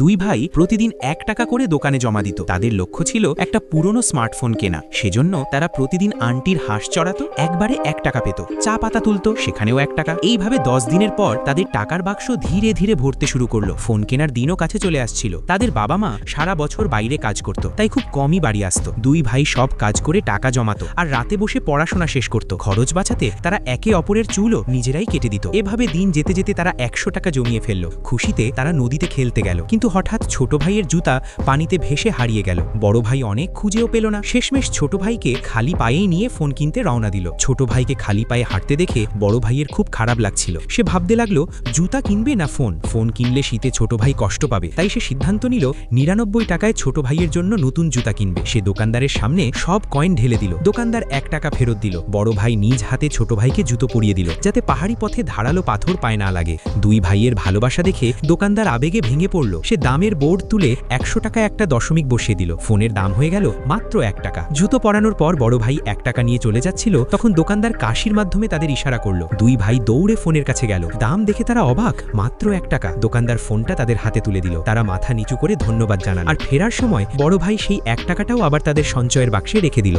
দুই ভাই প্রতিদিন 1 টাকা করে দোকানে জমা দিত। তাদের লক্ষ্য ছিল একটা পুরনো স্মার্টফোন কেনা। সেজন্য তারা প্রতিদিন আন্টির হাঁস চড়াতো, একবারে 1 টাকা পেত। চা পাতা তুলতো, সেখানেও 1 টাকা। এইভাবে 10 দিনের পর তাদের টাকার বাক্স ধীরে ধীরে ভরতে শুরু করলো। ফোন কেনার দিনও কাছে চলে আসছিল। তাদের বাবা মা সারা বছর বাইরে কাজ করত, তাই খুব কমই বাড়ি আসতো। দুই ভাই সব কাজ করে টাকা জমাতো আর রাতে বসে পড়াশোনা শেষ করত। খরচ বাঁচাতে তারা একে অপরের চুলও নিজেরাই কেটে দিত। এভাবে দিন যেতে যেতে তারা 100 টাকা জমিয়ে ফেললো। খুশিতে তারা নদীতে খেলতে গেল, কিন্তু হঠাৎ ছোট ভাইয়ের জুতা পানিতে ভেসে হারিয়ে গেল। বড় ভাই অনেক খুঁজেও পেল না। শেষমেশ ছোট ভাইকে খালি পায়েই নিয়ে ফোন কিনতে রওনা দিল। ছোট ভাইকে খালি পায়ে হাঁটতে দেখে বড় ভাইয়ের খুব খারাপ লাগছিল। সে ভাবতে লাগলো, জুতা কিনবে না ফোন? ফোন কিনলে শীতে ছোট ভাই কষ্ট পাবে। তাই সে সিদ্ধান্ত নিল 99 টাকায় ছোট ভাইয়ের জন্য নতুন জুতা কিনবে। সে দোকানদারের সামনে সব কয়েন ঢেলে দিল। দোকানদার 1 টাকা ফেরত দিল। বড় ভাই নিজ হাতে ছোট ভাইকে জুতো পরিয়ে দিল, যাতে পাহাড়ি পথে ধারালো পাথর পায় না লাগে। দুই ভাইয়ের ভালোবাসা দেখে দোকানদার আবেগে ভেঙে পড়ল। সে দামের বোর্ড তুলে 100 টাকায় একটা দশমিক বসিয়ে দিল। ফোনের দাম হয়ে গেল মাত্র 1 টাকা। জুতো পরানোর পর বড় ভাই 1 টাকা নিয়ে চলে যাচ্ছিল, তখন দোকানদার কাশির মাধ্যমে তাদের ইশারা করলো। দুই ভাই দৌড়ে ফোনের কাছে গেল। দাম দেখে তারা অবাক, মাত্র 1 টাকা। দোকানদার ফোনটা তাদের হাতে তুলে দিল। তারা মাথা নিচু করে ধন্যবাদ জানাল। আর ফেরার সময় বড় ভাই সেই 1 টাকাটাও আবার তাদের সঞ্চয়ের বাক্সে রেখে দিল।